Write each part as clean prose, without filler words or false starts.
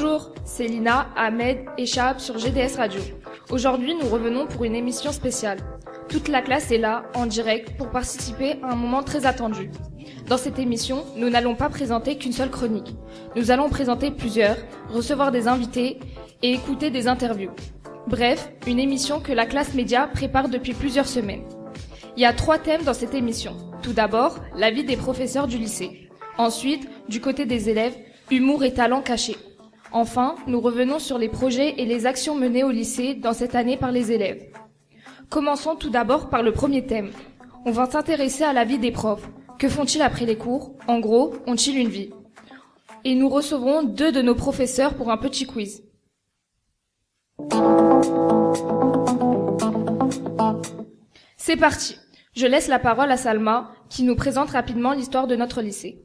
Bonjour, c'est Lina, Ahmed et Shahab sur GDS Radio. Aujourd'hui, nous revenons pour une émission spéciale. Toute la classe est là, en direct, pour participer à un moment très attendu. Dans cette émission, nous n'allons pas présenter qu'une seule chronique. Nous allons présenter plusieurs, recevoir des invités et écouter des interviews. Bref, une émission que la classe média prépare depuis plusieurs semaines. Il y a 3 thèmes dans cette émission. Tout d'abord, la vie des professeurs du lycée. Ensuite, du côté des élèves, humour et talent cachés. Enfin, nous revenons sur les projets et les actions menées au lycée dans cette année par les élèves. Commençons tout d'abord par le premier thème. On va s'intéresser à la vie des profs. Que font-ils après les cours? En gros, ont-ils une vie? Et nous recevrons 2 de nos professeurs pour un petit quiz. C'est parti. Je laisse la parole à Salma, qui nous présente rapidement l'histoire de notre lycée.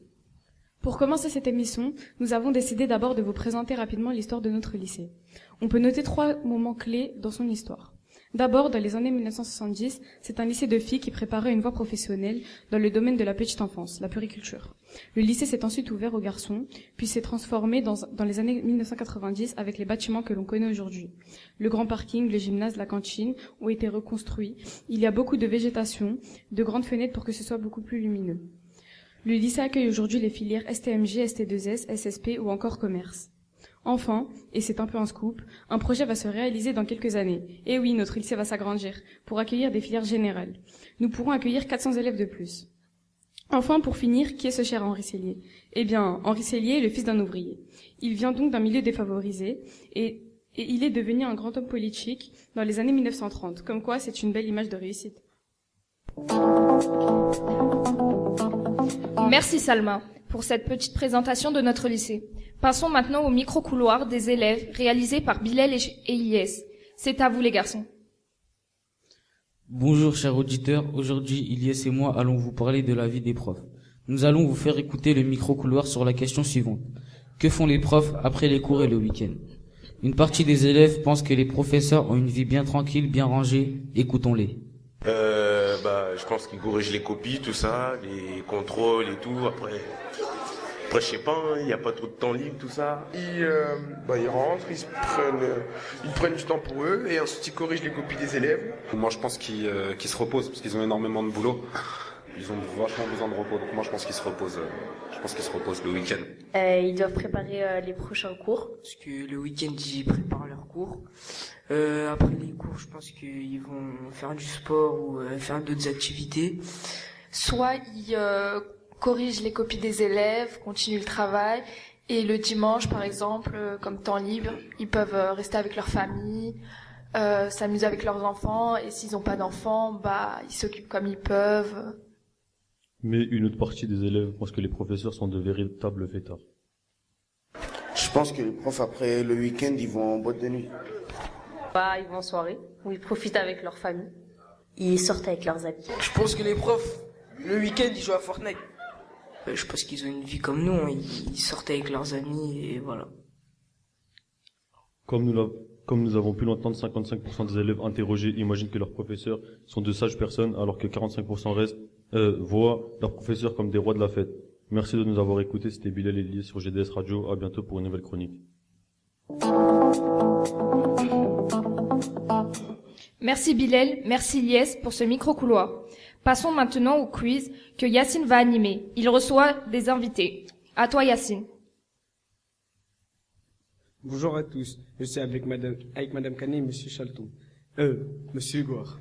Pour commencer cette émission, nous avons décidé d'abord de vous présenter rapidement l'histoire de notre lycée. On peut noter 3 moments clés dans son histoire. D'abord, dans les années 1970, c'est un lycée de filles qui préparait une voie professionnelle dans le domaine de la petite enfance, la puériculture. Le lycée s'est ensuite ouvert aux garçons, puis s'est transformé dans les années 1990 avec les bâtiments que l'on connaît aujourd'hui. Le grand parking, le gymnase, la cantine ont été reconstruits. Il y a beaucoup de végétation, de grandes fenêtres pour que ce soit beaucoup plus lumineux. Le lycée accueille aujourd'hui les filières STMG, ST2S, SSP ou encore commerce. Enfin, et c'est un peu un scoop, un projet va se réaliser dans quelques années. Et oui, notre lycée va s'agrandir pour accueillir des filières générales. Nous pourrons accueillir 400 élèves de plus. Enfin, pour finir, qui est ce cher Henri Sellier? Eh bien, Henri Sellier est le fils d'un ouvrier. Il vient donc d'un milieu défavorisé et il est devenu un grand homme politique dans les années 1930. Comme quoi, c'est une belle image de réussite. Merci Salma pour cette petite présentation de notre lycée. Passons maintenant au micro-couloir des élèves réalisé par Bilal et Ilyes. C'est à vous les garçons. Bonjour chers auditeurs, aujourd'hui Ilyes et moi allons vous parler de la vie des profs. Nous allons vous faire écouter le micro-couloir sur la question suivante. Que font les profs après les cours et le week-end? Une partie des élèves pense que les professeurs ont une vie bien tranquille, bien rangée. Écoutons-les. Je pense qu'ils corrigent les copies, tout ça, les contrôles et tout. Après je sais pas, il n'y a pas trop de temps libre, tout ça. Ils rentrent, ils prennent du temps pour eux et ensuite ils corrigent les copies des élèves. Moi je pense qu'ils se reposent parce qu'ils ont énormément de boulot. Ils ont vachement besoin de repos. Donc moi je pense qu'ils se reposent. Je pense qu'ils se reposent le week-end. Ils doivent préparer les prochains cours. Parce que le week-end ils préparent leurs cours. Après les cours, je pense qu'ils vont faire du sport ou faire d'autres activités. Soit ils corrigent les copies des élèves, continuent le travail, et le dimanche, par exemple, comme temps libre, ils peuvent rester avec leur famille, s'amuser avec leurs enfants, et s'ils n'ont pas d'enfants, ils s'occupent comme ils peuvent. Mais une autre partie des élèves pense que les professeurs sont de véritables fêtards. Je pense que les profs, après le week-end, ils vont en boîte de nuit. Ils vont en soirée, où ils profitent avec leur famille. Ils sortent avec leurs amis. Je pense que les profs, le week-end, ils jouent à Fortnite. Je pense qu'ils ont une vie comme nous, hein. Ils sortent avec leurs amis et voilà. Comme nous avons pu l'entendre, 55% des élèves interrogés imaginent que leurs professeurs sont de sages personnes, alors que 45% voient leurs professeurs comme des rois de la fête. Merci de nous avoir écoutés, c'était Bilal Elie sur GDS Radio, à bientôt pour une nouvelle chronique. Merci Bilal, merci Ilyes pour ce micro-couloir. Passons maintenant au quiz que Yacine va animer. Il reçoit des invités. À toi Yacine. Bonjour à tous. Je suis avec Madame Canet et Monsieur Chalton. Monsieur Hugoire.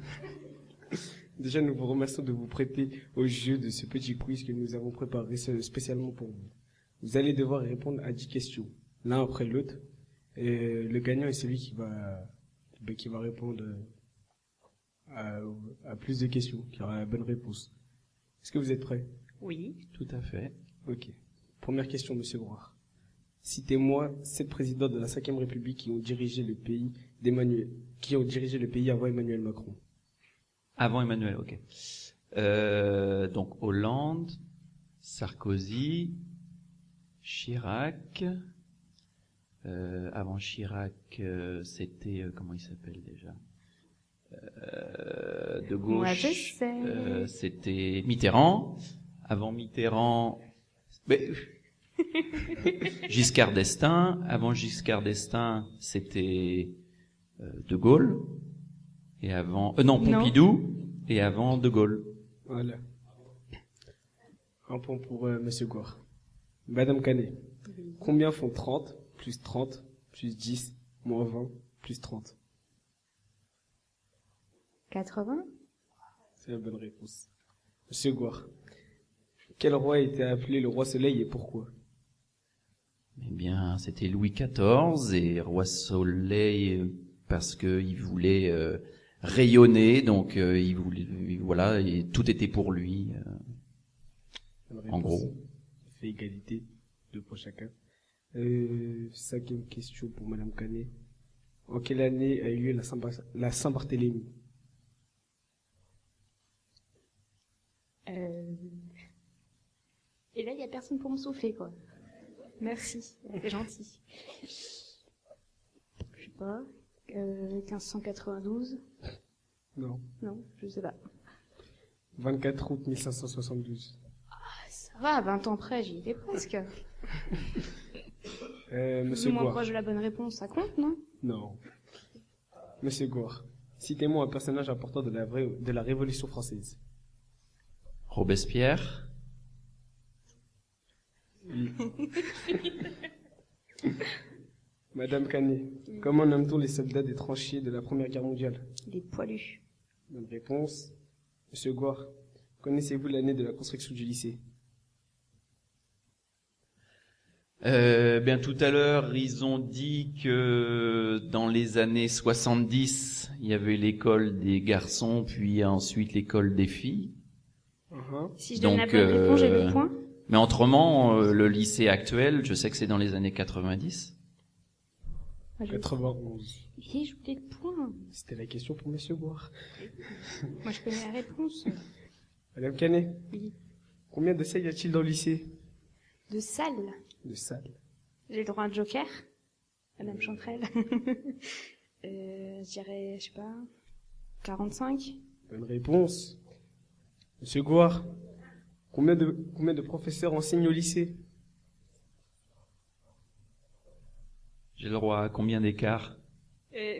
Déjà, nous vous remercions de vous prêter au jeu de ce petit quiz que nous avons préparé spécialement pour vous. Vous allez devoir répondre à 10 questions, l'un après l'autre. Et le gagnant est celui qui va répondre à plus de questions, qui aura la bonne réponse. Est-ce que vous êtes prêts? Oui. Tout à fait. Ok. Première question, Monsieur Gouard. Citez-moi 7 présidents de la 5e République qui ont dirigé le pays avant Emmanuel Macron. Avant Emmanuel, ok. Donc Hollande, Sarkozy, Chirac. Avant Chirac, c'était comment il s'appelle déjà? De gauche. Moi, je sais. C'était Mitterrand. Avant Mitterrand, mais Giscard d'Estaing. Avant Giscard d'Estaing, c'était De Gaulle. Et avant, Pompidou. Et avant De Gaulle. Voilà. Un point pour Monsieur Gore. Madame Canet, combien font 30 plus 30 plus 10 moins 20 plus 30? 80. C'est la bonne réponse. Monsieur Gore, quel roi a été appelé le roi Soleil et pourquoi? Eh bien, c'était Louis XIV et roi Soleil parce que il voulait rayonner, donc il voulait, voilà, et tout était pour lui. En gros. Ça fait égalité, 2 pour chacun. 5e question pour Madame Canet. En quelle année a eu lieu la Saint-Barthélemy? Et là, il n'y a personne pour me souffler, quoi. Merci, c'est gentil. Je sais pas. 1592? Non. Non, je sais pas. 24 août 1572. Ça va, 20 ans près, j'y étais presque. Monsieur Moins Gore. proche de la bonne réponse, ça compte, non? Non. Monsieur Gore, citez-moi un personnage important de la Révolution française. Robespierre. Oui. Madame Canet, comment nomme-t-on les soldats des tranchées de la Première Guerre mondiale? Les poilus. Bonne réponse. Monsieur Gore, connaissez-vous l'année de la construction du lycée? Bien tout à l'heure, ils ont dit que dans les années 70, il y avait l'école des garçons, puis ensuite l'école des filles. Si je donne la bonne réponse, j'ai des points. Mais autrement, le lycée actuel, je sais que c'est dans les années 90. 91. Oui, j'ai oublié le point. C'était la question pour Monsieur Gore. Moi, je connais la réponse. Madame Canet. Oui. Combien de salles y a-t-il dans le lycée? De salle. De salles. J'ai le droit à un joker, Madame Chanterelle. Je dirais, je sais pas, 45. Bonne réponse. Monsieur Gore, combien de professeurs enseignent au lycée? J'ai le droit à combien d'écart?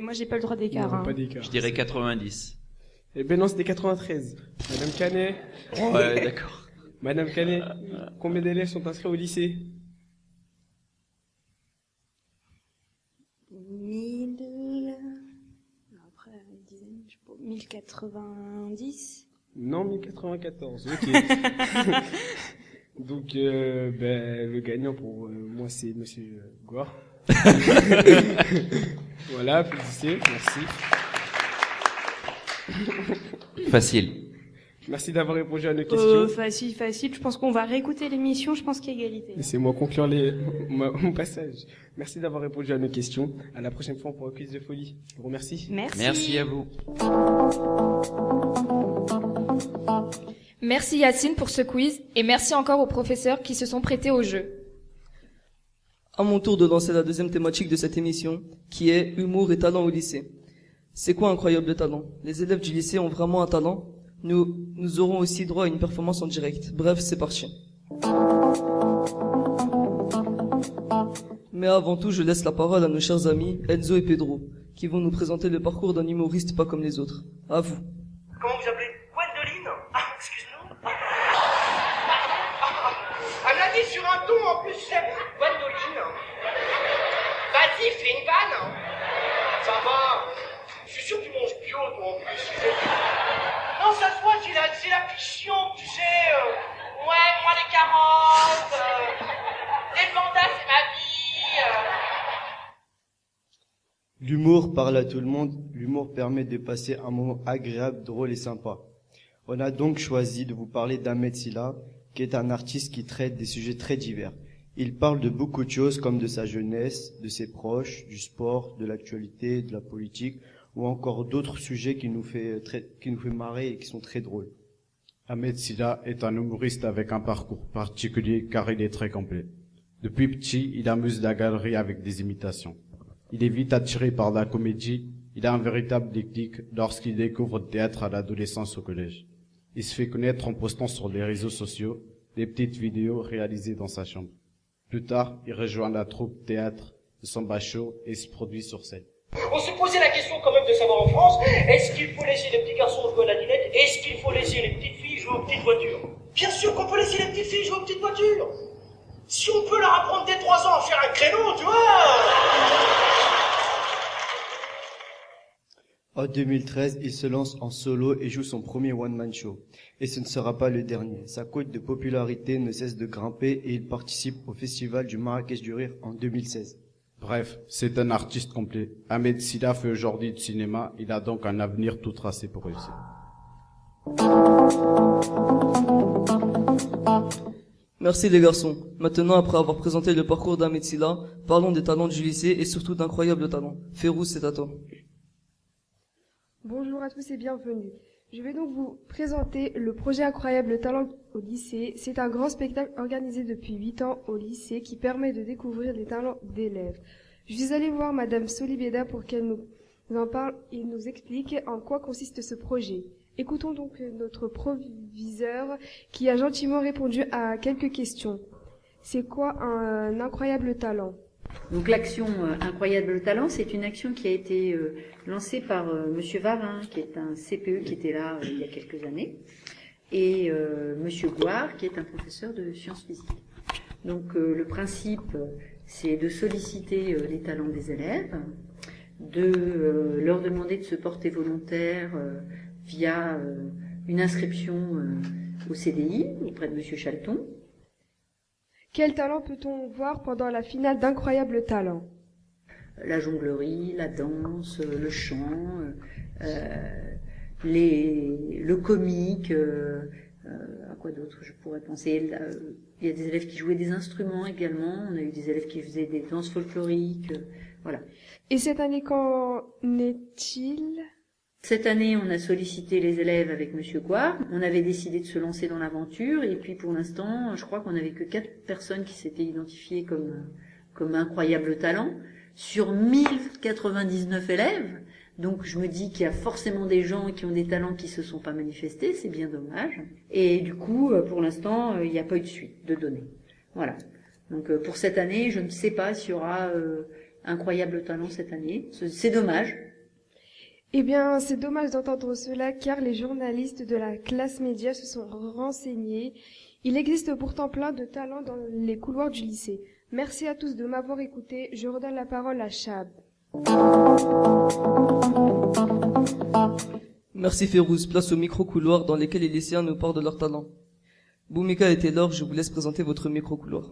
Moi, j'ai pas le droit d'écart. Non, hein. pas d'écart. Je dirais 90. Eh ben non, c'était 93. Madame Canet. Ouais, d'accord. Madame Canet, combien d'élèves sont inscrits au lycée? 1000... Après, une dizaine, je sais pas, 1090. Non, 1094. Ok. Donc, le gagnant pour moi, c'est Monsieur Gore. Voilà, applaudissez, merci. Facile. Merci d'avoir répondu à nos questions. Facile. Je pense qu'on va réécouter l'émission. Je pense qu'il y a égalité. Laissez-moi conclure mon passage. Merci d'avoir répondu à nos questions. À la prochaine fois pour un quiz de folie. Je vous remercie. Merci. Merci à vous. Merci Yacine pour ce quiz et merci encore aux professeurs qui se sont prêtés au jeu. À mon tour de lancer la deuxième thématique de cette émission, qui est humour et talent au lycée. C'est quoi incroyable talent? Les élèves du lycée ont vraiment un talent? Nous aurons aussi droit à une performance en direct. Bref, c'est parti. Mais avant tout, je laisse la parole à nos chers amis Enzo et Pedro, qui vont nous présenter le parcours d'un humoriste pas comme les autres. À vous. Comment vous appelez? Gwendoline? Ah, excuse-nous. Un ami sur un ton en plus, c'est Gwendoline. Vas-y, fais une vanne. Ça va. Je suis sûr que tu manges bio, toi, en plus. Non, ça se voit, c'est la fiction, tu sais. Ouais, moi les carottes. Les pandas, c'est ma vie. L'humour parle à tout le monde. L'humour permet de passer un moment agréable, drôle et sympa. On a donc choisi de vous parler d'Ahmed Silla, qui est un artiste qui traite des sujets très divers. Il parle de beaucoup de choses comme de sa jeunesse, de ses proches, du sport, de l'actualité, de la politique, ou encore d'autres sujets qui nous fait marrer et qui sont très drôles. Ahmed Silla est un humoriste avec un parcours particulier car il est très complet. Depuis petit, il amuse la galerie avec des imitations. Il est vite attiré par la comédie. Il a un véritable déclic lorsqu'il découvre le théâtre à l'adolescence au collège. Il se fait connaître en postant sur les réseaux sociaux des petites vidéos réalisées dans sa chambre. Plus tard, il rejoint la troupe théâtre de Samba Show et se produit sur scène. On se posait la question quand même de savoir en France, est-ce qu'il faut laisser les petits garçons jouer à la dinette? Est-ce qu'il faut laisser les petites filles jouer aux petites voitures? Bien sûr qu'on peut laisser les petites filles jouer aux petites voitures. Si on peut leur apprendre dès 3 ans à faire un créneau, tu vois. En 2013, il se lance en solo et joue son premier one-man show. Et ce ne sera pas le dernier. Sa cote de popularité ne cesse de grimper et il participe au festival du Marrakech du Rire en 2016. Bref, c'est un artiste complet. Ahmed Silla fait aujourd'hui du cinéma. Il a donc un avenir tout tracé pour réussir. Merci les garçons. Maintenant, après avoir présenté le parcours d'Ahmed Silla, parlons des talents du lycée et surtout d'incroyables talents. Férouz, c'est à toi. Bonjour à tous et bienvenue. Je vais donc vous présenter le projet Incroyable Talent au lycée. C'est un grand spectacle organisé depuis 8 ans au lycée qui permet de découvrir les talents d'élèves. Je suis allée voir Madame Solibeda pour qu'elle nous en parle et nous explique en quoi consiste ce projet. Écoutons donc notre proviseur qui a gentiment répondu à quelques questions. C'est quoi un incroyable talent ? Donc l'action Incroyable Talent, c'est une action qui a été lancée par Monsieur Varin, qui est un CPE qui était là il y a quelques années, et Monsieur Gouard, qui est un professeur de sciences physiques. Donc le principe, c'est de solliciter les talents des élèves, de leur demander de se porter volontaire via une inscription au CDI auprès de Monsieur Chalton. Quel talent peut-on voir pendant la finale d'Incroyable Talent ? La jonglerie, la danse, le chant, le comique, à quoi d'autre je pourrais penser. Il y a des élèves qui jouaient des instruments également, on a eu des élèves qui faisaient des danses folkloriques, voilà. Et cette année, qu'en est-il ? Cette année, on a sollicité les élèves avec Monsieur Gouard. On avait décidé de se lancer dans l'aventure et puis pour l'instant, je crois qu'on n'avait que 4 personnes qui s'étaient identifiées comme incroyables talents sur 1099 élèves. Donc je me dis qu'il y a forcément des gens qui ont des talents qui se sont pas manifestés, c'est bien dommage. Et du coup, pour l'instant, il n'y a pas eu de suite de données. Voilà. Donc pour cette année, je ne sais pas s'il y aura incroyables talents cette année. C'est dommage. Eh bien, c'est dommage d'entendre cela car les journalistes de la classe média se sont renseignés. Il existe pourtant plein de talents dans les couloirs du lycée. Merci à tous de m'avoir écouté. Je redonne la parole à Chab. Merci Férouz. Place au micro-couloir dans lesquels les lycéens nous parlent de leurs talents. Boumika et Taylor, je vous laisse présenter votre micro-couloir.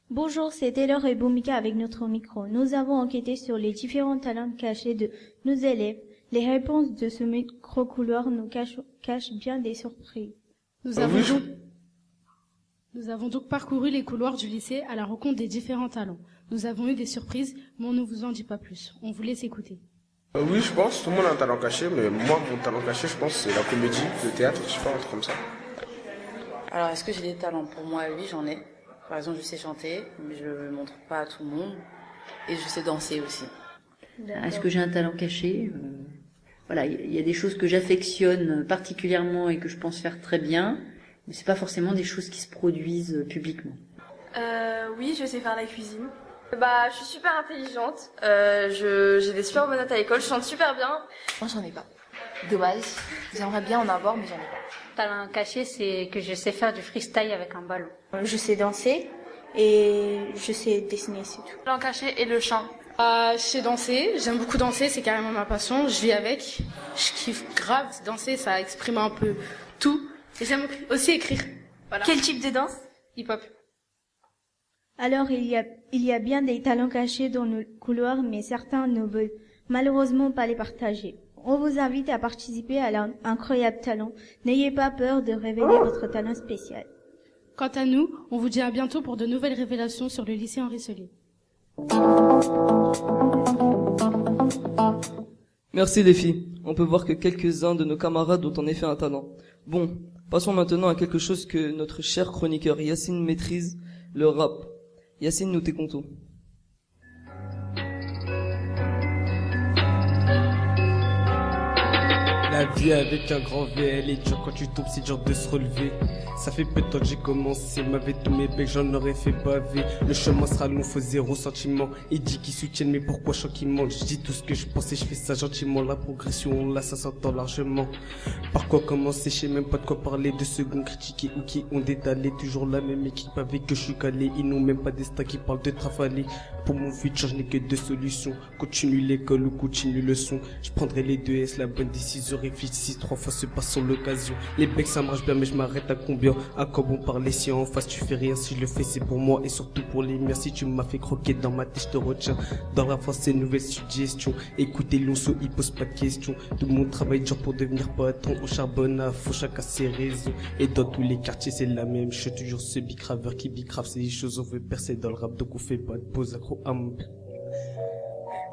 Bonjour, c'est Taylor et Boumika avec notre micro. Nous avons enquêté sur les différents talents cachés de nos élèves. Les réponses de ce micro-couloir nous cachent bien des surprises. Nous avons donc parcouru les couloirs du lycée à la rencontre des différents talents. Nous avons eu des surprises, mais on ne vous en dit pas plus. On vous laisse écouter. Oui, je pense, tout le monde a un talent caché, mais moi, mon talent caché, je pense, c'est la comédie, le théâtre, je sais pas, un truc comme ça. Alors, est-ce que j'ai des talents? Pour moi, oui, j'en ai. Par exemple, je sais chanter, mais je le montre pas à tout le monde. Et je sais danser aussi. Est-ce que j'ai un talent caché? Voilà, il y a des choses que j'affectionne particulièrement et que je pense faire très bien, mais c'est pas forcément des choses qui se produisent publiquement. Oui, je sais faire la cuisine. Je suis super intelligente. J'ai des super bonnes notes à l'école. Je chante super bien. Moi, j'en ai pas. Dommage. J'aimerais bien en avoir, mais j'en ai pas. Talent caché, c'est que je sais faire du freestyle avec un ballon. Je sais danser et je sais dessiner, c'est tout. Talent caché et le chant. Je sais danser, j'aime beaucoup danser, c'est carrément ma passion, je vis avec, je kiffe grave danser, ça exprime un peu tout, et j'aime aussi écrire. Voilà. Quel type de danse? Hip-hop. Alors il y a bien des talents cachés dans nos couloirs, mais certains ne veulent malheureusement pas les partager. On vous invite à participer à l'Incroyable Talent. N'ayez pas peur de révéler votre talent spécial. Quant à nous, on vous dit à bientôt pour de nouvelles révélations sur le lycée Henri Sellier. Merci les filles. On peut voir que quelques-uns de nos camarades ont en effet un talent. Bon, passons maintenant à quelque chose que notre cher chroniqueur Yacine maîtrise, le rap. Yacine, nous t'écoutons. La vie avec un grand V, elle est dure, quand tu tombes c'est dur de se relever. Ça fait peu de temps que j'ai commencé, m'avait tous mes becs, j'en aurais fait baver. Le chemin sera long, faut zéro sentiment. Il dit qu'ils soutiennent, mais pourquoi je sens qu'ils mentent? Je dis tout ce que je pense et je fais ça gentiment. La progression, là ça s'entend largement. Par quoi commencer, je sais même pas de quoi parler. De secondes critiquer ou qui ont détalé. Toujours la même équipe avec que je suis calé. Ils n'ont même pas destin qui parle de trafaler. Pour mon futur, je n'ai que deux solutions. Continue l'école ou continue le son. Je prendrai les deux S, la bonne décision. Réfléchis 3 fois, se passe sur l'occasion. Les becs ça marche bien, mais je m'arrête à combien? À quoi bon parler si en face tu fais rien? Si je le fais c'est pour moi et surtout pour les miens. Si tu m'as fait croquer dans ma tête, je te retiens. Dans la face c'est une nouvelle suggestion. Écoutez Lonceau, il pose pas de questions. Tout le monde travaille dur pour devenir patron. On charbonne à fond, chacun ses raisons. Et dans tous les quartiers c'est la même. Je suis toujours ce bicraveur qui bicrave. C'est des choses on veut percer dans le rap, donc on fait pas de pause accro à mon...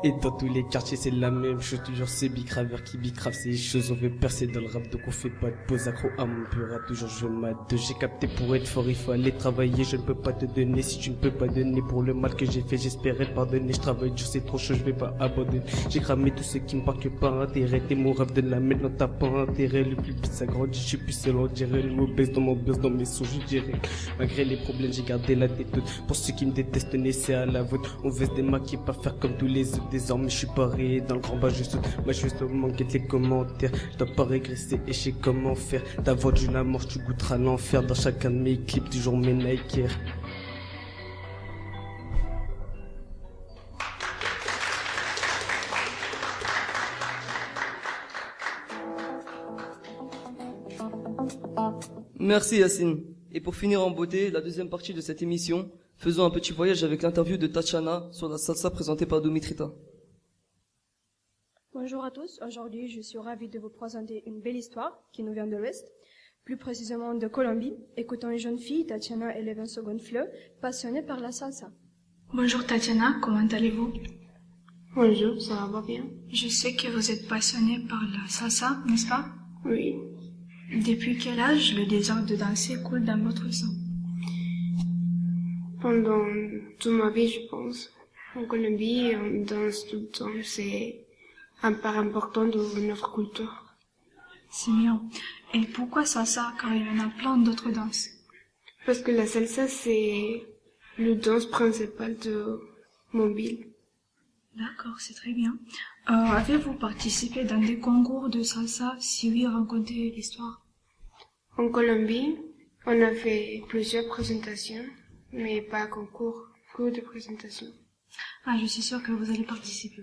Et dans tous les quartiers c'est la même. Je suis toujours ce bicraveur qui bicrave. C'est des choses on veut percer dans le rap, donc on fait pas de pause accro à mon pura. Toujours je m'aide. J'ai capté pour être fort il faut aller travailler. Je ne peux pas te donner si tu ne peux pas donner. Pour le mal que j'ai fait j'espère être pardonné. Je travaille dur c'est trop chaud, je vais pas abandonner. J'ai cramé tout ce qui me parle que par intérêt. T'es mon rêve de la mettre dans ta pas intérêt. Le plus vite ça grandit, je suis plus seul on dirait. Le mot baisse dans mon buzz, dans mes sons je dirais. Malgré les problèmes j'ai gardé la tête haute. Pour ceux qui me détestent naissez à la vôtre. On veut se démarquer, pas faire comme tous les autres. Désormais je suis paré dans le grand bas, je saute. Moi je suis seulement guette les commentaires. Je dois pas régresser et je sais comment faire. Ta voix d'une amour, tu goûteras l'enfer. Dans chacun de mes clips, toujours mes Nike. Merci Yacine. Et pour finir en beauté, la deuxième partie de cette émission, faisons un petit voyage avec l'interview de Tatiana sur la salsa présentée par Domitrita. Bonjour à tous, aujourd'hui je suis ravie de vous présenter une belle histoire qui nous vient de l'Ouest, plus précisément de Colombie. Écoutons une jeune fille, Tatiana, élève en seconde FLE, passionnée par la salsa. Bonjour Tatiana, comment allez-vous? Bonjour, ça va bien. Je sais que vous êtes passionnée par la salsa, n'est-ce pas? Oui. Depuis quel âge le désir de danser coule dans votre sang? Pendant toute ma vie, je pense. En Colombie, on danse tout le temps, c'est un part important de notre culture. C'est bien. Et pourquoi salsa? Car il y en a plein d'autres danses. Parce que la salsa, c'est le danse principal de mon ville. D'accord, c'est très bien. Avez-vous participé dans des concours de salsa? Si oui, racontez l'histoire. En Colombie, on a fait plusieurs présentations, mais pas concours, que de présentations. Ah, je suis sûre que vous allez participer.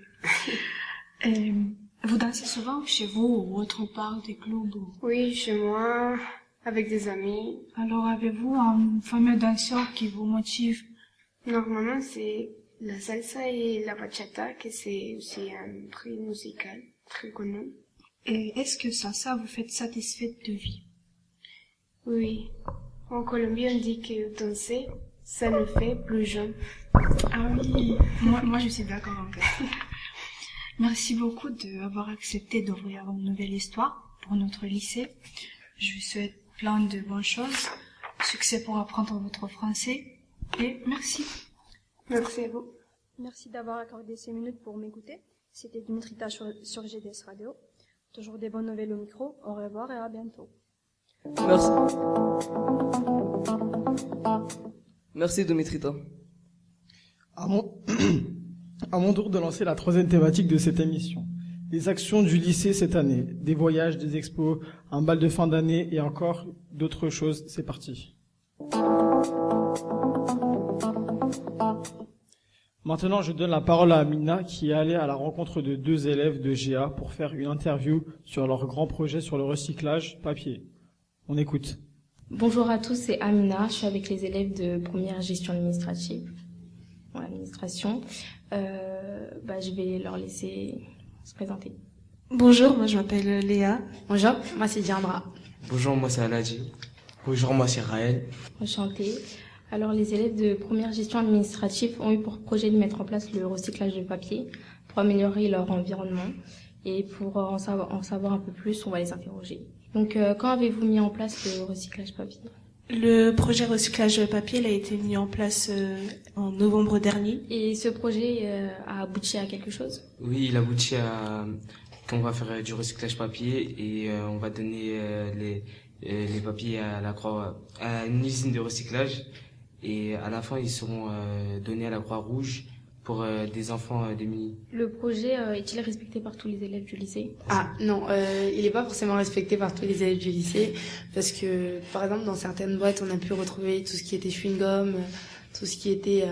Vous dansez souvent chez vous ou autre part des clubs ou... Oui, chez moi, avec des amis. Alors, avez-vous un fameux danseur qui vous motive? Normalement, c'est la salsa et la bachata, que c'est aussi un prix musical très connu. Et est-ce que ça vous fait satisfaite de vie? Oui. En Colombie, on dit que danser, ça nous fait plus jeune. Ah oui, moi je suis d'accord en fait. Merci beaucoup d'avoir accepté d'ouvrir une nouvelle histoire pour notre lycée. Je vous souhaite plein de bonnes choses, succès pour apprendre votre français et merci. Merci à vous. Merci d'avoir accordé ces minutes pour m'écouter. C'était Domitrita sur GDS Radio. Toujours des bonnes nouvelles au micro. Au revoir et à bientôt. Merci. Merci Domitrita. À mon tour de lancer la troisième thématique de cette émission. Les actions du lycée cette année. Des voyages, des expos, un bal de fin d'année et encore d'autres choses. C'est parti. Maintenant, je donne la parole à Amina qui est allée à la rencontre de 2 élèves de GA pour faire une interview sur leur grand projet sur le recyclage papier. On écoute. Bonjour à tous, c'est Amina. Je suis avec les élèves de première gestion administrative. Administration. Je vais leur laisser se présenter. Bonjour, moi je m'appelle Léa. Bonjour, moi c'est Diandra. Bonjour, moi c'est Aladji. Bonjour, moi c'est Raël. Enchantée. Alors les élèves de première gestion administrative ont eu pour projet de mettre en place le recyclage de papier pour améliorer leur environnement. Et pour en savoir un peu plus, on va les interroger. Donc quand avez-vous mis en place le recyclage papier ? Le projet recyclage papier il a été mis en place en novembre dernier. Et ce projet a abouti à quelque chose ? Oui, il aboutit à qu'on va faire du recyclage papier et on va donner les papiers à une usine de recyclage et à la fin ils seront donnés à la Croix-Rouge pour des enfants démunis. Le projet est-il respecté par tous les élèves du lycée? Ah non, il n'est pas forcément respecté par tous les élèves du lycée parce que par exemple dans certaines boîtes on a pu retrouver tout ce qui était chewing-gum, tout ce qui était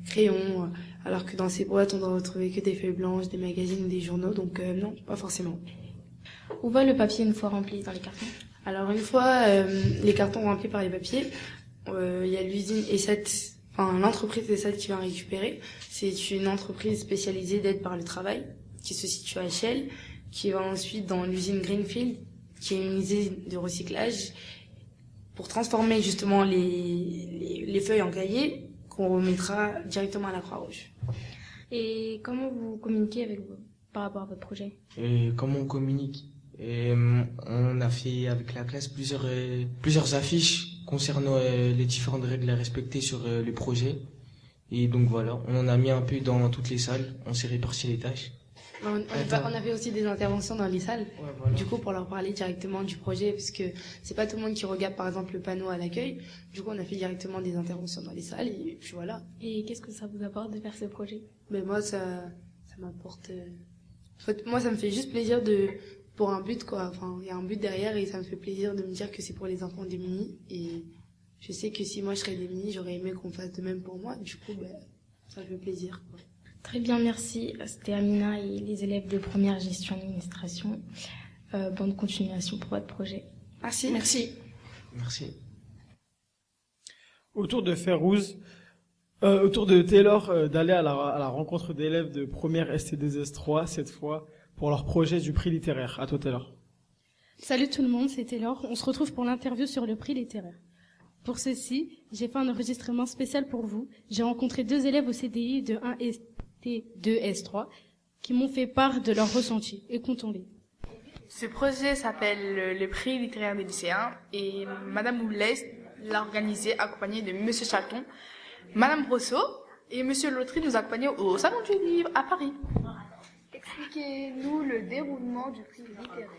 crayon, alors que dans ces boîtes on doit retrouver que des feuilles blanches, des magazines, des journaux, donc non, pas forcément. Où va le papier une fois rempli dans les cartons? Alors une fois les cartons remplis par les papiers, il y a l'usine ESAT, enfin l'entreprise ESAT qui va récupérer. C'est une entreprise spécialisée d'aide par le travail qui se situe à Chelles, qui va ensuite dans l'usine Greenfield, qui est une usine de recyclage, pour transformer justement les feuilles en cahiers qu'on remettra directement à la Croix-Rouge. Et comment vous communiquez avec vous par rapport à votre projet? Comment on communique? On a fait avec la classe plusieurs affiches concernant les différentes règles à respecter sur le projet. Et donc voilà, on en a mis un peu dans toutes les salles, on s'est réparti les tâches. On a fait aussi des interventions dans les salles, ouais, voilà. Du coup pour leur parler directement du projet, parce que c'est pas tout le monde qui regarde par exemple le panneau à l'accueil. Du coup on a fait directement des interventions dans les salles et puis voilà. Et qu'est-ce que ça vous apporte de faire ce projet? Mais moi ça m'apporte... En fait, moi ça me fait juste plaisir pour un but quoi, enfin il y a un but derrière et ça me fait plaisir de me dire que c'est pour les enfants démunis et je sais que si moi je serais démunie, j'aurais aimé qu'on fasse de même pour moi, du coup ça me fait plaisir quoi. Très bien, merci. C'était Amina et les élèves de première gestion administration. Bonne continuation pour votre projet. Merci. Merci. Autour de Férouz, autour de Taylor, d'aller à la rencontre d'élèves de première ST2S3 cette fois pour leur projet du prix littéraire. À toi Taylor. Salut tout le monde, c'est Taylor. On se retrouve pour l'interview sur le prix littéraire. Pour ceci, j'ai fait un enregistrement spécial pour vous. J'ai rencontré 2 élèves au CDI de 1 ST2S3 qui m'ont fait part de leurs ressentis. Écoutons-les. Ce projet s'appelle le prix littéraire des lycéens et Madame Boulès l'a organisé accompagnée de Monsieur Chalton, Madame Brosseau et Monsieur Lautry nous accompagnaient au Salon du Livre à Paris. Expliquez-nous le déroulement du prix littéraire.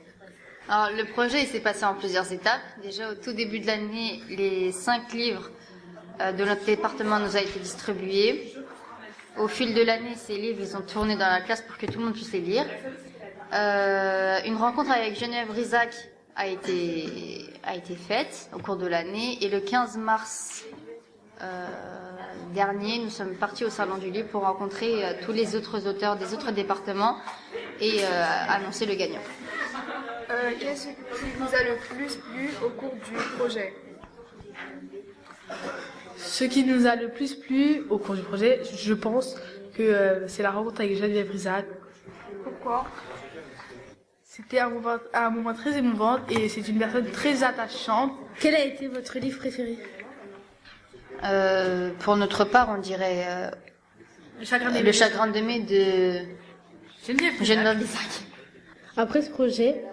Alors, le projet il s'est passé en plusieurs étapes. Déjà, au tout début de l'année, les 5 livres de notre département nous a été distribués. Au fil de l'année, ces livres ils ont tourné dans la classe pour que tout le monde puisse les lire. Une rencontre avec Geneviève Rizac a été faite au cours de l'année. Et le 15 mars dernier, nous sommes partis au Salon du Livre pour rencontrer tous les autres auteurs des autres départements et annoncer le gagnant. Qu'est-ce qui vous a le plus plu au cours du projet? Ce qui nous a le plus plu au cours du projet, je pense que c'est la rencontre avec Geneviève Rizac. Pourquoi? C'était un moment très émouvant et c'est une personne très attachante. Quel a été votre livre préféré? Pour notre part, on dirait Le chagrin de mai de Geneviève Rizac. Après ce projet,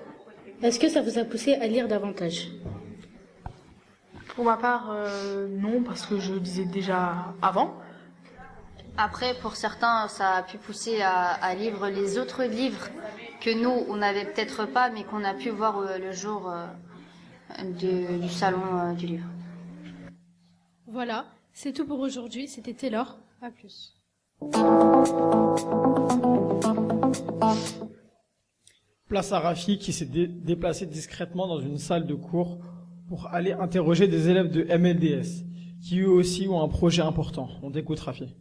est-ce que ça vous a poussé à lire davantage? Pour ma part, non, parce que je lisais déjà avant. Après, pour certains, ça a pu pousser à lire les autres livres que nous, on n'avait peut-être pas, mais qu'on a pu voir le jour du Salon du Livre. Voilà, c'est tout pour aujourd'hui. C'était Taylor. À plus. Place à Rafi qui s'est déplacé discrètement dans une salle de cours pour aller interroger des élèves de MLDS qui eux aussi ont un projet important. On écoute Rafi.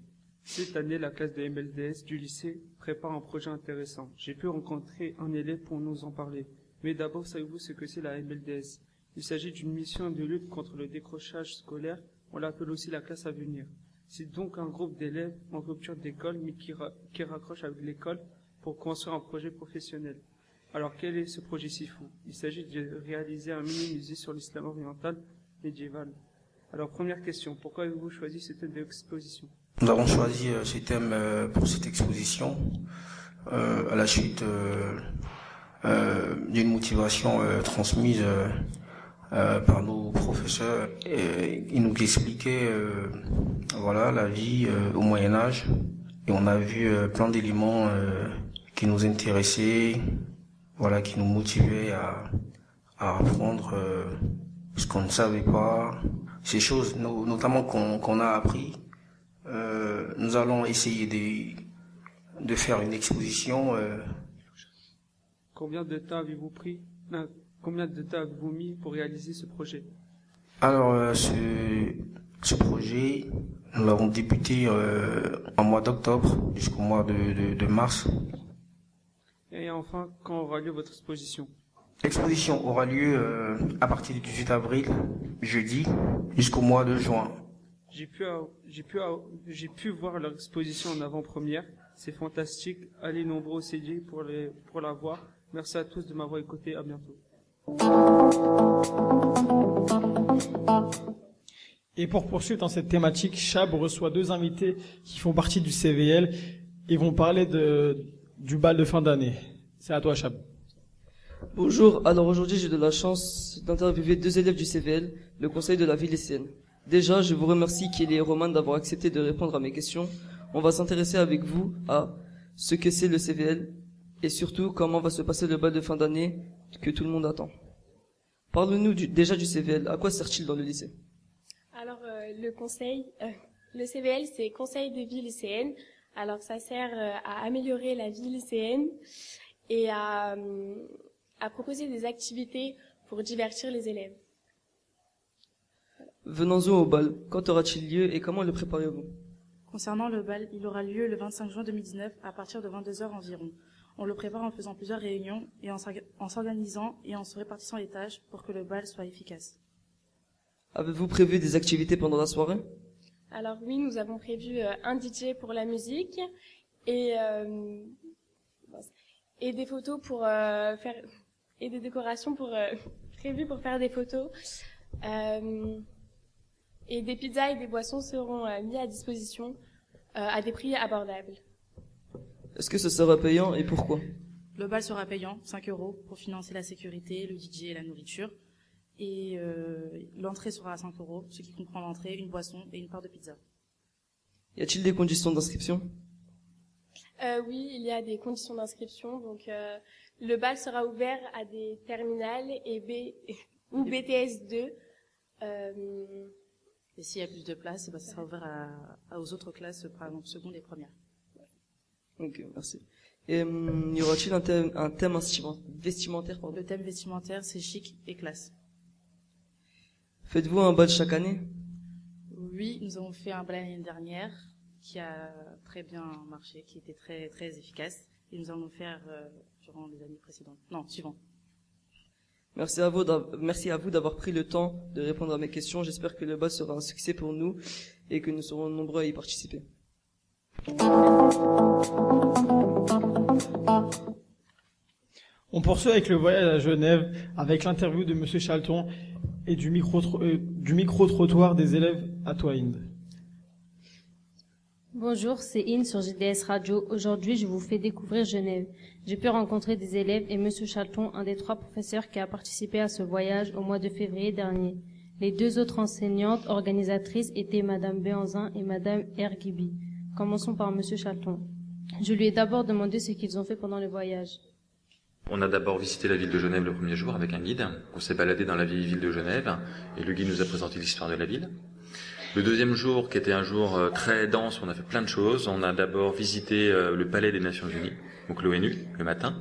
Cette année, la classe de MLDS du lycée prépare un projet intéressant. J'ai pu rencontrer un élève pour nous en parler. Mais d'abord, savez-vous ce que c'est la MLDS? Il s'agit d'une mission de lutte contre le décrochage scolaire. On l'appelle aussi la classe à venir. C'est donc un groupe d'élèves en rupture d'école, mais qui raccroche avec l'école pour construire un projet professionnel. Alors, quel est ce projet si fou? Il s'agit de réaliser un mini-musée sur l'islam oriental médiéval. Alors, première question, pourquoi avez-vous choisi ce thème d'exposition? Nous avons choisi ce thème pour cette exposition à la suite d'une motivation transmise par nos professeurs. Ils nous expliquaient voilà, la vie au Moyen-Âge et on a vu plein d'éléments qui nous intéressaient voilà, qui nous motivait à apprendre ce qu'on ne savait pas, ces choses notamment qu'on a appris. Nous allons essayer de faire une exposition. Combien de temps avez-vous mis pour réaliser ce projet? Alors, ce projet, nous l'avons débuté en mois d'octobre jusqu'au mois de mars. Et enfin, quand aura lieu votre exposition? L'exposition aura lieu à partir du 18 avril, jeudi, jusqu'au mois de juin. J'ai pu voir leur exposition en avant-première. C'est fantastique. Allez nombreux au CD pour la voir. Merci à tous de m'avoir écouté. À bientôt. Et pour poursuivre dans cette thématique, Chab reçoit deux invités qui font partie du CVL et vont parler du bal de fin d'année. C'est à toi, Chab. Bonjour, alors aujourd'hui j'ai de la chance d'interviewer deux élèves du CVL, le conseil de la ville lycéenne. Déjà, je vous remercie Kelly et Roman d'avoir accepté de répondre à mes questions. On va s'intéresser avec vous à ce que c'est le CVL et surtout comment va se passer le bal de fin d'année que tout le monde attend. Parle-nous déjà du CVL, à quoi sert-il dans le lycée? Alors le CVL c'est Conseil de vie lycéenne. Alors ça sert à améliorer la vie lycéenne et à proposer des activités pour divertir les élèves. Venons-en au bal. Quand aura-t-il lieu et comment le préparez-vous? Concernant le bal, il aura lieu le 25 juin 2019 à partir de 22h environ. On le prépare en faisant plusieurs réunions et en s'organisant et en se répartissant les tâches pour que le bal soit efficace. Avez-vous prévu des activités pendant la soirée? Alors oui, nous avons prévu un DJ pour la musique et des photos pour faire et des décorations prévues pour faire des photos. Et des pizzas et des boissons seront mis à disposition à des prix abordables. Est-ce que ce sera payant et pourquoi? Le bal sera payant, 5 € pour financer la sécurité, le DJ et la nourriture. Et l'entrée sera à 5 €, ce qui comprend l'entrée, une boisson et une part de pizza. Y a-t-il des conditions d'inscription? Oui, il y a des conditions d'inscription. Donc, le bal sera ouvert à des terminales ou BTS 2. Et s'il y a plus de place, ça sera ouvert aux autres classes, par exemple seconde et première. Ok, merci. Et y aura-t-il un thème vestimentaire? Le thème vestimentaire, c'est chic et classe. Faites-vous un bal chaque année? Oui, nous avons fait un bal l'année dernière qui a très bien marché, qui était très très efficace. Et nous allons le faire durant les années précédentes. Non, suivantes. Merci à vous d'avoir pris le temps de répondre à mes questions. J'espère que le bal sera un succès pour nous et que nous serons nombreux à y participer. On poursuit avec le voyage à Genève avec l'interview de Monsieur Chalton et du micro-trottoir des élèves à Toinde. Bonjour, c'est In sur GDS Radio. Aujourd'hui, je vous fais découvrir Genève. J'ai pu rencontrer des élèves et Monsieur Chalton, un des 3 professeurs qui a participé à ce voyage au mois de février dernier. Les 2 autres enseignantes organisatrices étaient Madame Béanzin et Madame Ergibi. Commençons par Monsieur Chalton. Je lui ai d'abord demandé ce qu'ils ont fait pendant le voyage. On a d'abord visité la ville de Genève le premier jour avec un guide. On s'est baladé dans la vieille ville de Genève et le guide nous a présenté l'histoire de la ville. Le deuxième jour, qui était un jour très dense, on a fait plein de choses. On a d'abord visité le palais des Nations Unies, donc l'ONU, le matin.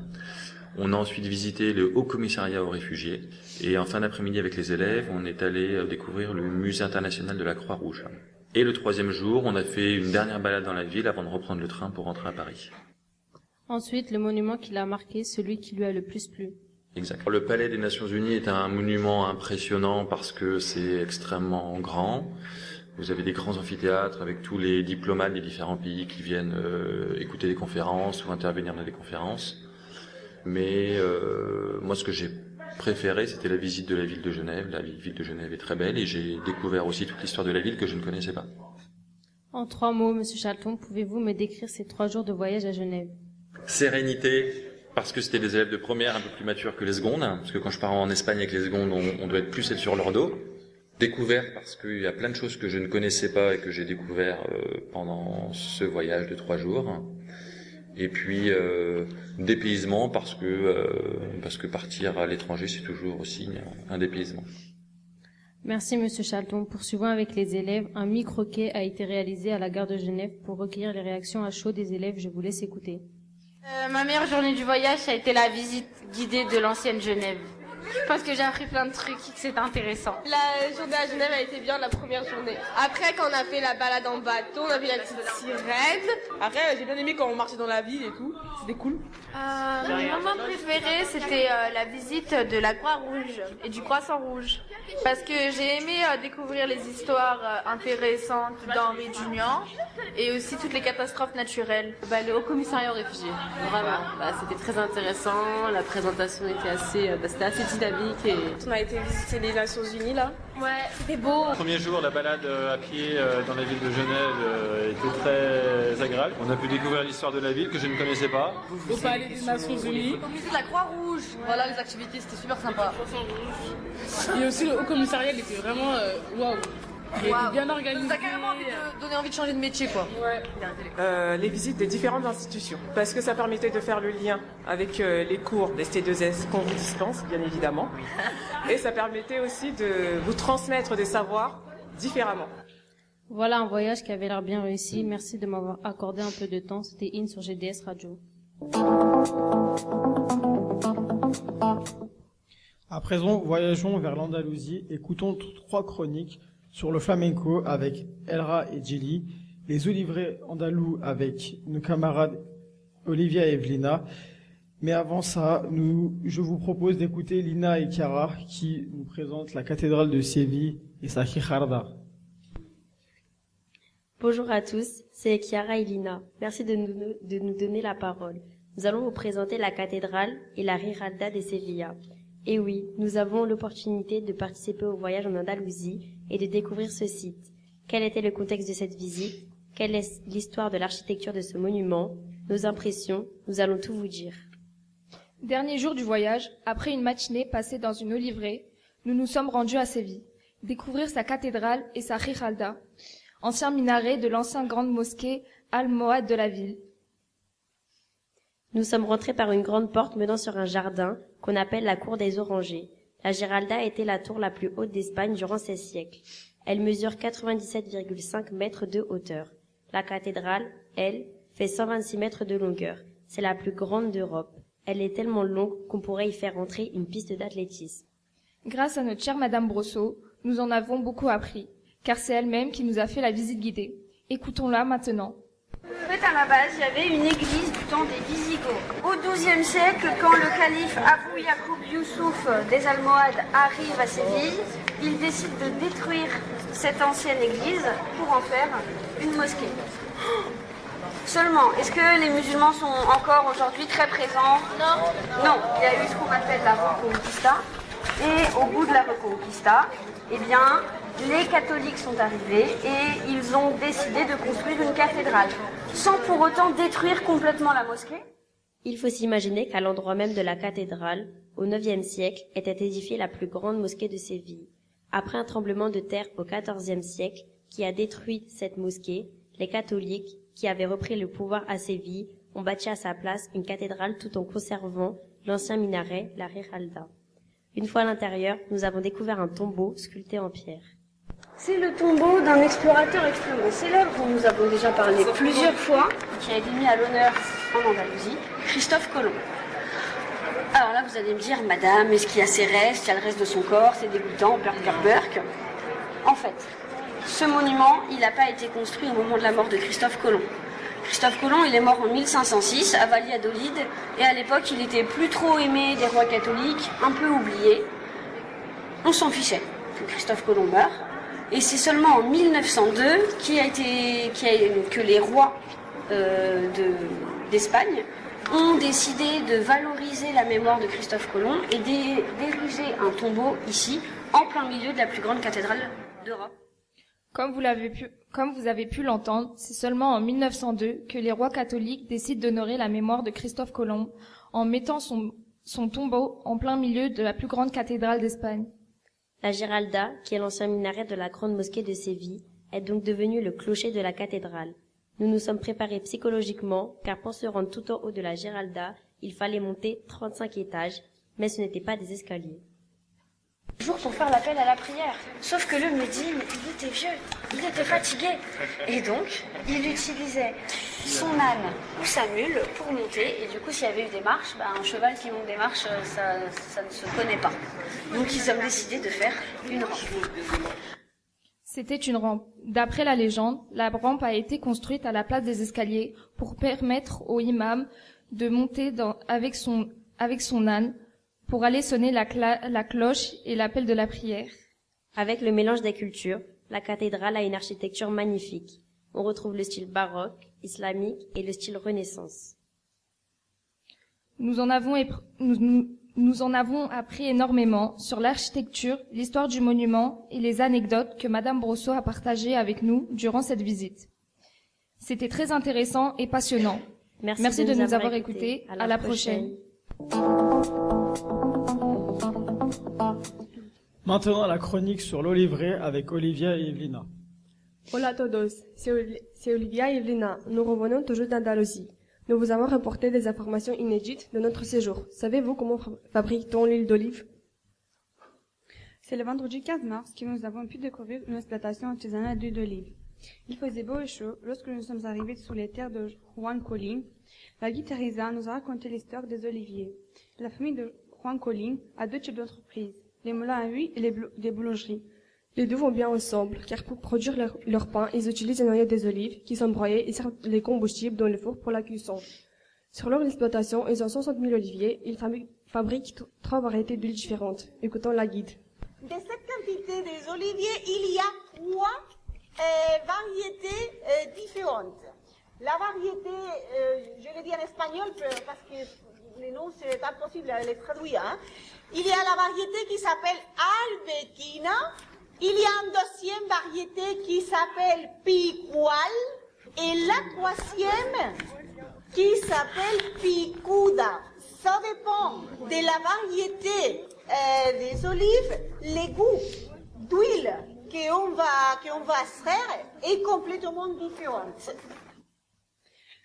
On a ensuite visité le Haut Commissariat aux réfugiés. Et en fin d'après-midi avec les élèves, on est allé découvrir le Musée international de la Croix-Rouge. Et le troisième jour, on a fait une dernière balade dans la ville avant de reprendre le train pour rentrer à Paris. Ensuite, le monument qui l'a marqué, celui qui lui a le plus plu. Exact. Le palais des Nations Unies est un monument impressionnant parce que c'est extrêmement grand. Vous avez des grands amphithéâtres avec tous les diplomates des différents pays qui viennent écouter des conférences ou intervenir dans des conférences. Mais moi, ce que j'ai préféré, c'était la visite de la ville de Genève. La ville de Genève est très belle et j'ai découvert aussi toute l'histoire de la ville que je ne connaissais pas. En 3 mots, Monsieur Chalton, pouvez-vous me décrire ces 3 jours de voyage à Genève? Sérénité, parce que c'était des élèves de première un peu plus matures que les secondes, parce que quand je pars en Espagne avec les secondes, on doit être plus sur leur dos. Découverte, parce qu'il y a plein de choses que je ne connaissais pas et que j'ai découvert pendant ce voyage de 3 jours. et puis dépaysement parce que partir à l'étranger c'est toujours aussi un dépaysement. Merci Monsieur Chalton. Poursuivons avec les élèves. Un mi-croquet a été réalisé à la gare de Genève pour recueillir les réactions à chaud des élèves. Je vous laisse écouter. Ma meilleure journée du voyage, ça a été la visite guidée de l'ancienne Genève. Parce que j'ai appris plein de trucs, c'était intéressant. La journée à Genève a été bien, la première journée. Après, quand on a fait la balade en bateau, on a vu la petite sirène. Après, j'ai bien aimé quand on marchait dans la ville et tout. C'était cool. Mon moment préféré, c'était la visite de la Croix-Rouge et du Croissant Rouge. Parce que j'ai aimé découvrir les histoires intéressantes d'Henri Dunant et aussi toutes les catastrophes naturelles. Le Haut Commissariat aux réfugiés, vraiment. C'était très intéressant, la présentation était assez dynamique. Et... On a été visiter les Nations Unies là. Ouais, c'était beau. Le premier jour, la balade à pied dans la ville de Genève était très agréable. On a pu découvrir l'histoire de la ville que je ne connaissais pas. Au palais des Nations Unies. Au musée de la Croix-Rouge. Voilà, les activités, c'était super sympa. Et aussi le Haut Commissariat, il était vraiment waouh. Il était bien organisé. Ça a carrément donné envie de changer de métier, quoi. Ouais. Les visites des différentes institutions, parce que ça permettait de faire le lien avec les cours des ST2S qu'on vous dispense, bien évidemment. Et ça permettait aussi de vous transmettre des savoirs différemment. Voilà un voyage qui avait l'air bien réussi. Merci de m'avoir accordé un peu de temps. C'était In sur GDS Radio. À présent, voyageons vers l'Andalousie. Écoutons 3 chroniques sur le flamenco avec Elra et Djili, les oliviers andalous avec nos camarades Olivia et Evelina. Mais avant ça, je vous propose d'écouter Lina et Chiara qui nous présentent la cathédrale de Séville et sa Gijarda. Bonjour à tous, c'est Chiara et Lina. Merci de nous donner la parole. Nous allons vous présenter la cathédrale et la Giralda de Sevilla. Et oui, nous avons l'opportunité de participer au voyage en Andalousie et de découvrir ce site. Quel était le contexte de cette visite? Quelle est l'histoire de l'architecture de ce monument? Nos impressions? Nous allons tout vous dire. Dernier jour du voyage, après une matinée passée dans une oliveraie, nous nous sommes rendus à Séville, découvrir sa cathédrale et sa Giralda, ancien minaret de l'ancienne grande mosquée almohade de la ville. Nous sommes rentrés par une grande porte menant sur un jardin qu'on appelle la cour des Orangers. La Giralda était la tour la plus haute d'Espagne durant 16 siècles. Elle mesure 97,5 mètres de hauteur. La cathédrale, elle, fait 126 mètres de longueur. C'est la plus grande d'Europe. Elle est tellement longue qu'on pourrait y faire entrer une piste d'athlétisme. Grâce à notre chère Madame Brosseau, nous en avons beaucoup appris, car c'est elle-même qui nous a fait la visite guidée. Écoutons-la maintenant. En fait, à la base, il y avait une église du temps des Visigoths. Au XIIe siècle, quand le calife Abou Yacoub Youssouf des Almohades arrive à Séville, il décide de détruire cette ancienne église pour en faire une mosquée. Seulement, est-ce que les musulmans sont encore aujourd'hui très présents? Non, il y a eu ce qu'on appelle la Reconquista. Et au bout de la Reconquista, eh bien, les catholiques sont arrivés et ils ont décidé de construire une cathédrale, sans pour autant détruire complètement la mosquée. Il faut s'imaginer qu'à l'endroit même de la cathédrale, au IXe siècle, était édifiée la plus grande mosquée de Séville. Après un tremblement de terre au XIVe siècle, qui a détruit cette mosquée, les catholiques, qui avaient repris le pouvoir à Séville, ont bâti à sa place une cathédrale tout en conservant l'ancien minaret, la Giralda. Une fois à l'intérieur, nous avons découvert un tombeau sculpté en pierre. C'est le tombeau d'un explorateur extrêmement célèbre dont nous avons déjà parlé plusieurs fois, qui a été mis à l'honneur en Andalousie, Christophe Colomb. Alors là, vous allez me dire, madame, est-ce qu'il y a ses restes, il y a le reste de son corps, c'est dégoûtant, burk. En fait, ce monument, il n'a pas été construit au moment de la mort de Christophe Colomb. Christophe Colomb, il est mort en 1506 à Valladolid, et à l'époque, il était plus trop aimé des rois catholiques, un peu oublié. On s'en fichait que Christophe Colomb meure. Et c'est seulement en 1902 que les rois d'Espagne ont décidé de valoriser la mémoire de Christophe Colomb et d'ériger un tombeau ici, en plein milieu de la plus grande cathédrale d'Europe. Comme vous avez pu l'entendre, c'est seulement en 1902 que les rois catholiques décident d'honorer la mémoire de Christophe Colomb en mettant son tombeau en plein milieu de la plus grande cathédrale d'Espagne. La Giralda, qui est l'ancien minaret de la grande mosquée de Séville, est donc devenue le clocher de la cathédrale. Nous nous sommes préparés psychologiquement, car pour se rendre tout en haut de la Giralda, il fallait monter 35 étages, mais ce n'étaient pas des escaliers. Jour pour faire l'appel à la prière. Sauf que le Médine, il était vieux, il était fatigué. Et donc, il utilisait son âne ou sa mule pour monter. Et du coup, s'il y avait eu des marches, un cheval qui monte des marches, ça ne se connaît pas. Donc, ils ont décidé de faire une rampe. C'était une rampe. D'après la légende, la rampe a été construite à la place des escaliers pour permettre au imam de monter avec son âne pour aller sonner la cloche et l'appel de la prière. Avec le mélange des cultures, la cathédrale a une architecture magnifique. On retrouve le style baroque, islamique et le style Renaissance. Nous en avons appris énormément sur l'architecture, l'histoire du monument et les anecdotes que Madame Brosseau a partagées avec nous durant cette visite. C'était très intéressant et passionnant. Merci de nous avoir écoutés. À la prochaine. Maintenant, la chronique sur l'Olivret avec Olivia et Evelina. Hola a todos, c'est Olivia et Evelina. Nous revenons toujours d'Andalousie. Nous vous avons rapporté des informations inédites de notre séjour. Savez-vous comment fabrique-t-on l'huile d'olive? C'est le vendredi 15 mars que nous avons pu découvrir une exploitation artisanale d'huile d'olive. Il faisait beau et chaud lorsque nous sommes arrivés sur les terres de Juan Colin. La guide Teresa nous a raconté l'histoire des oliviers. La famille de Juan Colin a deux types d'entreprises, les moulins à huile et les boulangeries. Les deux vont bien ensemble, car pour produire leur pain, ils utilisent les noyaux des olives qui sont broyés et servent les combustibles dans le four pour la cuisson. Sur leur exploitation, ils ont 60 000 oliviers. Ils fabriquent 3 variétés d'huile différentes. Écoutons la guide. De cette quantité des oliviers, il y a 3 variétés différentes. La variété, je le dis en espagnol parce que les noms c'est impossible à les traduire. Il y a la variété qui s'appelle Arbequina. Il y a une deuxième variété qui s'appelle Picual. Et la troisième qui s'appelle Picuda. Ça dépend de la variété des olives, les goûts d'huile qu'on va extraire est complètement différent.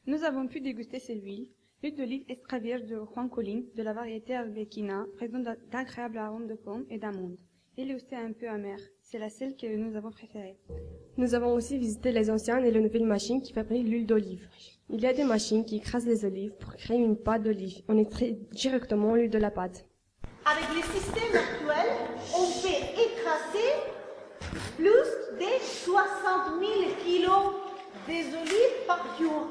Nous avons pu déguster cette huile. L'huile d'olive extra vierge de Juan Colin, de la variété Arbequina, présente d'agréables arômes de pommes et d'amandes. Elle est aussi un peu amère. C'est la seule que nous avons préférée. Nous avons aussi visité les anciennes et les nouvelles machines qui fabriquent l'huile d'olive. Il y a des machines qui écrasent les olives pour créer une pâte d'olive. On extrait directement l'huile de la pâte. Avec les systèmes actuels, on peut écraser plus de 60 000 kilos des olives par jour.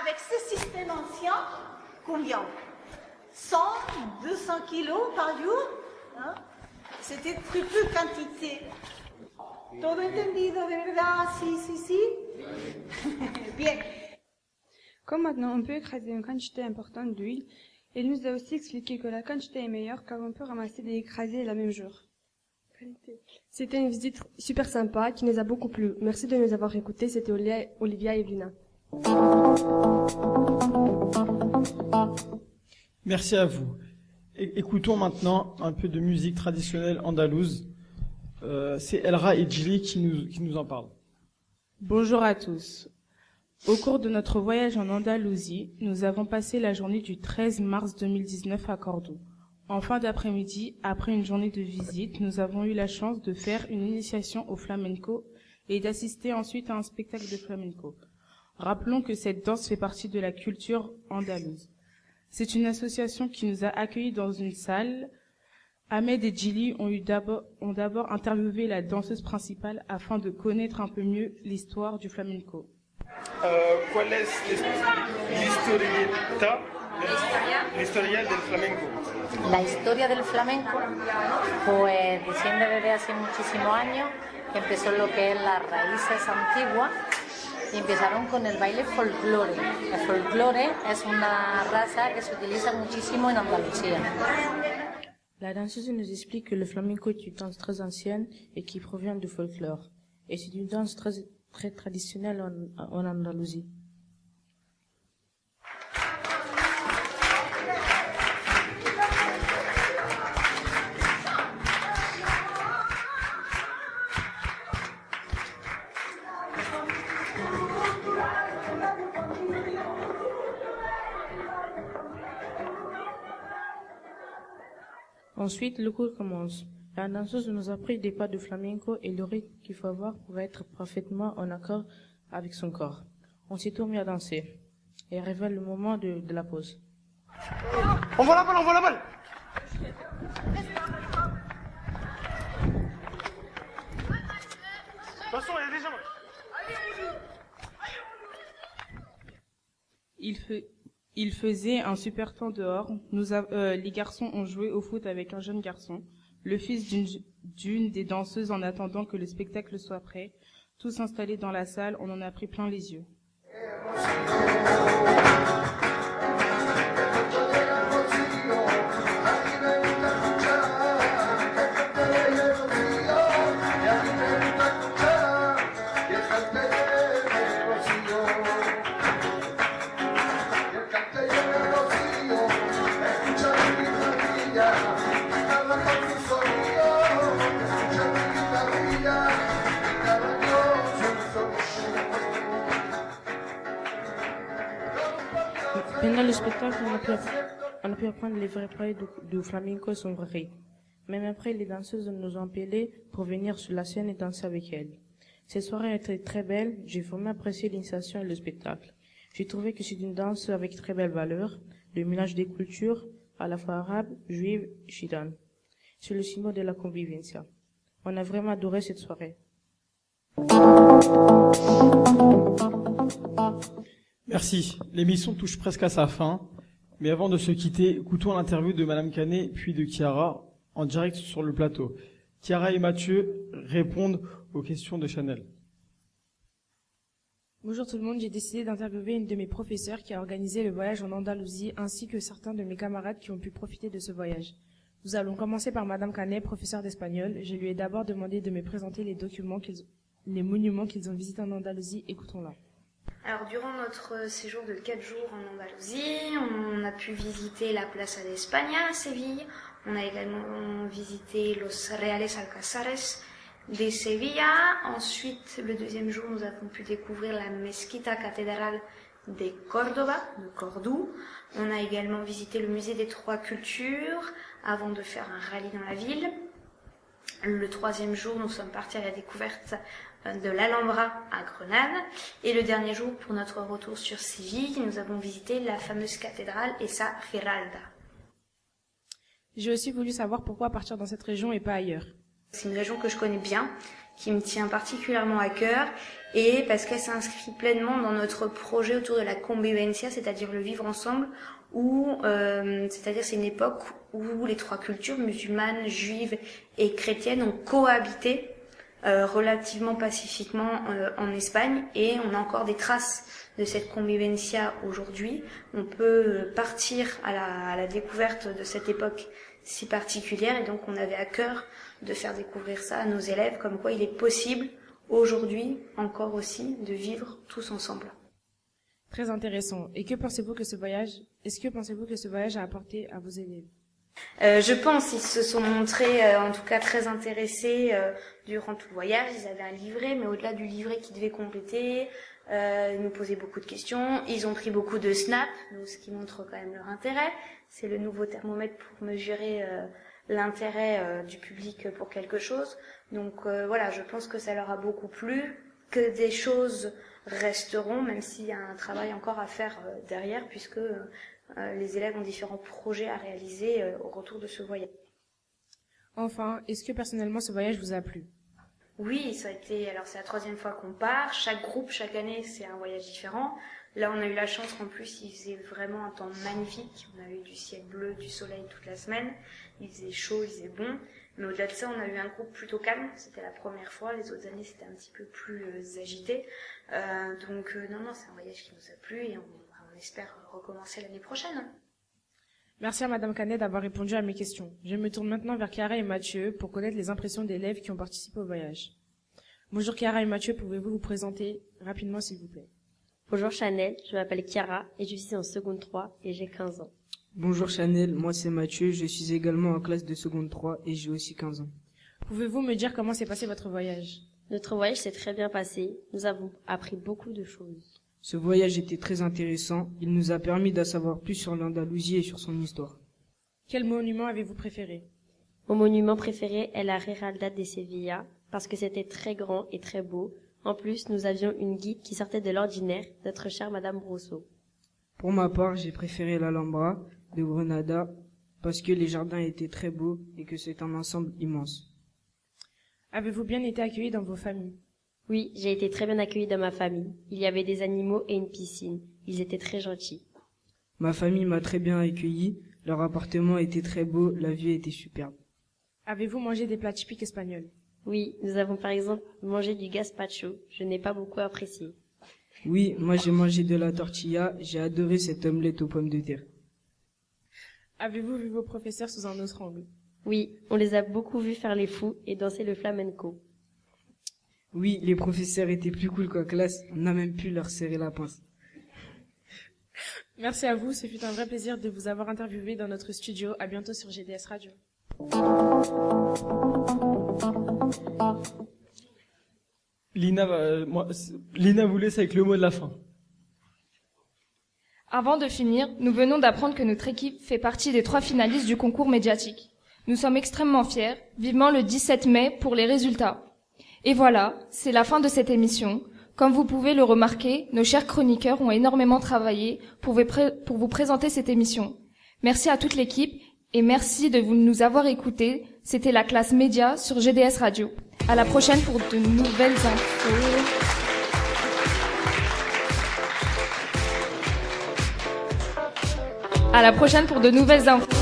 Avec ce système ancien, combien? 100, 200 kilos par jour, C'était très peu quantité. ¿Todo entendido de verdad? Si. Bien. Comme maintenant on peut écraser une quantité importante d'huile, il nous a aussi expliqué que la quantité est meilleure car on peut ramasser et écraser la même jour. C'était une visite super sympa qui nous a beaucoup plu. Merci de nous avoir écoutés. C'était Olivia et Evelina. Merci à vous. Écoutons maintenant un peu de musique traditionnelle andalouse. C'est Elra et Djili qui nous en parlent. Bonjour à tous. Au cours de notre voyage en Andalousie, nous avons passé la journée du 13 mars 2019 à Cordoue. En fin d'après-midi, après une journée de visite, nous avons eu la chance de faire une initiation au flamenco et d'assister ensuite à un spectacle de flamenco. Rappelons que cette danse fait partie de la culture andalouse. C'est une association qui nous a accueillis dans une salle. Ahmed et Djili ont d'abord interviewé la danseuse principale afin de connaître un peu mieux l'histoire du flamenco. ¿Cuál es la historia del flamenco? La historia del flamenco, pues desciende desde hace muchísimos años, que empezó lo que es las raíces antiguas y empezaron con el baile folclore. El folclore es una raza que se utiliza muchísimo en Andalucía. La danseuse nous explique que le flamenco est une danse très ancienne et qui provient du folklore. Et c'est une danse très traditionnelle en Andalousie. Ensuite, le cours commence. La danseuse nous a pris des pas de flamenco et le rythme qu'il faut avoir pour être parfaitement en accord avec son corps. On s'est tout mis à danser. Et arriva le moment de la pause. On voit la balle, on voit la balle. Attention, il y a des gens. Il faisait un super temps dehors. Les garçons ont joué au foot avec un jeune garçon, le fils d'une des danseuses en attendant que le spectacle soit prêt. Tous installés dans la salle, on en a pris plein les yeux. Pendant le spectacle, on a pu apprendre les vrais pas du flamenco et son vrai rythme. Même après, les danseuses nous ont appelés pour venir sur la scène et danser avec elles. Cette soirée était très belle, j'ai vraiment apprécié l'initiation et le spectacle. J'ai trouvé que c'est une danse avec très belles valeurs, le mélange des cultures, à la fois arabe, juive et gitane. C'est le symbole de la convivencia. On a vraiment adoré cette soirée. Merci. L'émission touche presque à sa fin. Mais avant de se quitter, écoutons l'interview de Madame Canet puis de Chiara en direct sur le plateau. Chiara et Mathieu répondent aux questions de Chanel. Bonjour tout le monde, j'ai décidé d'interviewer une de mes professeurs qui a organisé le voyage en Andalousie ainsi que certains de mes camarades qui ont pu profiter de ce voyage. Nous allons commencer par Madame Canet, professeure d'espagnol. Je lui ai d'abord demandé de me présenter les monuments qu'ils ont visités en Andalousie. Écoutons-la. Alors, durant notre séjour de 4 jours en Andalousie, on a pu visiter la Plaza de España à Séville. On a également visité Los Reales Alcázares de Sevilla. Ensuite, le deuxième jour, nous avons pu découvrir la Mezquita Cathédrale de Córdoba, de Cordoue. On a également visité le musée des 3 cultures avant de faire un rallye dans la ville. Le troisième jour, nous sommes partis à la découverte de l'Alhambra à Grenade. Et le dernier jour, pour notre retour sur Séville, nous avons visité la fameuse cathédrale et sa Giralda. J'ai aussi voulu savoir pourquoi partir dans cette région et pas ailleurs. C'est une région que je connais bien, qui me tient particulièrement à cœur, et parce qu'elle s'inscrit pleinement dans notre projet autour de la convivencia, c'est-à-dire le vivre ensemble, c'est-à-dire c'est une époque où les 3 cultures, musulmanes, juives et chrétiennes, ont cohabité relativement pacifiquement en Espagne, et on a encore des traces de cette convivencia aujourd'hui. On peut partir à la découverte de cette époque si particulière, et donc on avait à cœur de faire découvrir ça à nos élèves, comme quoi il est possible aujourd'hui encore aussi de vivre tous ensemble. Très intéressant. Et est-ce que pensez-vous que ce voyage a apporté à vos élèves? Je pense, ils se sont montrés en tout cas très intéressés durant tout le voyage. Ils avaient un livret, mais au-delà du livret qu'ils devaient compléter, ils nous posaient beaucoup de questions. Ils ont pris beaucoup de snaps, donc ce qui montre quand même leur intérêt. C'est le nouveau thermomètre pour mesurer l'intérêt du public pour quelque chose. Donc voilà, je pense que ça leur a beaucoup plu, que des choses resteront, même s'il y a un travail encore à faire derrière, puisque les élèves ont différents projets à réaliser au retour de ce voyage. Enfin, est-ce que personnellement ce voyage vous a plu? Oui, c'est la 3e fois qu'on part. Chaque groupe, chaque année, c'est un voyage différent. Là, on a eu la chance qu'en plus, il faisait vraiment un temps magnifique. On a eu du ciel bleu, du soleil toute la semaine. Il faisait chaud, il faisait bon. Mais au-delà de ça, on a eu un groupe plutôt calme. C'était la première fois. Les autres années, c'était un petit peu plus agité. Non, c'est un voyage qui nous a plu et on espère recommencer l'année prochaine. Merci à Madame Canet d'avoir répondu à mes questions. Je me tourne maintenant vers Chiara et Mathieu pour connaître les impressions d'élèves qui ont participé au voyage. Bonjour Chiara et Mathieu, pouvez-vous vous présenter rapidement s'il vous plaît? Bonjour Chanel, je m'appelle Chiara et je suis en seconde 3 et j'ai 15 ans. Bonjour Chanel, moi c'est Mathieu, je suis également en classe de seconde 3 et j'ai aussi 15 ans. Pouvez-vous me dire comment s'est passé votre voyage? Notre voyage s'est très bien passé, nous avons appris beaucoup de choses. Ce voyage était très intéressant, il nous a permis d'en savoir plus sur l'Andalousie et sur son histoire. Quel monument avez-vous préféré? Mon monument préféré est la Giralda de Sevilla, parce que c'était très grand et très beau. En plus, nous avions une guide qui sortait de l'ordinaire, notre chère Madame Brousseau. Pour ma part, j'ai préféré l'Alhambra de Grenada parce que les jardins étaient très beaux et que c'est un ensemble immense. Avez-vous bien été accueillis dans vos familles? Oui, j'ai été très bien accueillie dans ma famille. Il y avait des animaux et une piscine. Ils étaient très gentils. Ma famille m'a très bien accueilli, leur appartement était très beau, la vue était superbe. Avez-vous mangé des plats typiques espagnols? Oui, nous avons par exemple mangé du gazpacho. Je n'ai pas beaucoup apprécié. Oui, moi j'ai mangé de la tortilla, j'ai adoré cette omelette aux pommes de terre. Avez-vous vu vos professeurs sous un autre angle? Oui, on les a beaucoup vus faire les fous et danser le flamenco. Oui, les professeurs étaient plus cool qu'en classe, on a même pu leur serrer la pince. Merci à vous, ce fut un vrai plaisir de vous avoir interviewé dans notre studio. À bientôt sur GDS Radio. Lina vous laisse avec le mot de la fin. Avant de finir, nous venons d'apprendre que notre équipe fait partie des 3 finalistes du concours médiatique. Nous sommes extrêmement fiers, vivement le 17 mai pour les résultats. Et voilà, c'est la fin de cette émission. Comme vous pouvez le remarquer, nos chers chroniqueurs ont énormément travaillé pour vous présenter cette émission. Merci à toute l'équipe et merci de nous avoir écoutés. C'était la classe média sur GDS Radio. À la prochaine pour de nouvelles infos. À la prochaine pour de nouvelles infos.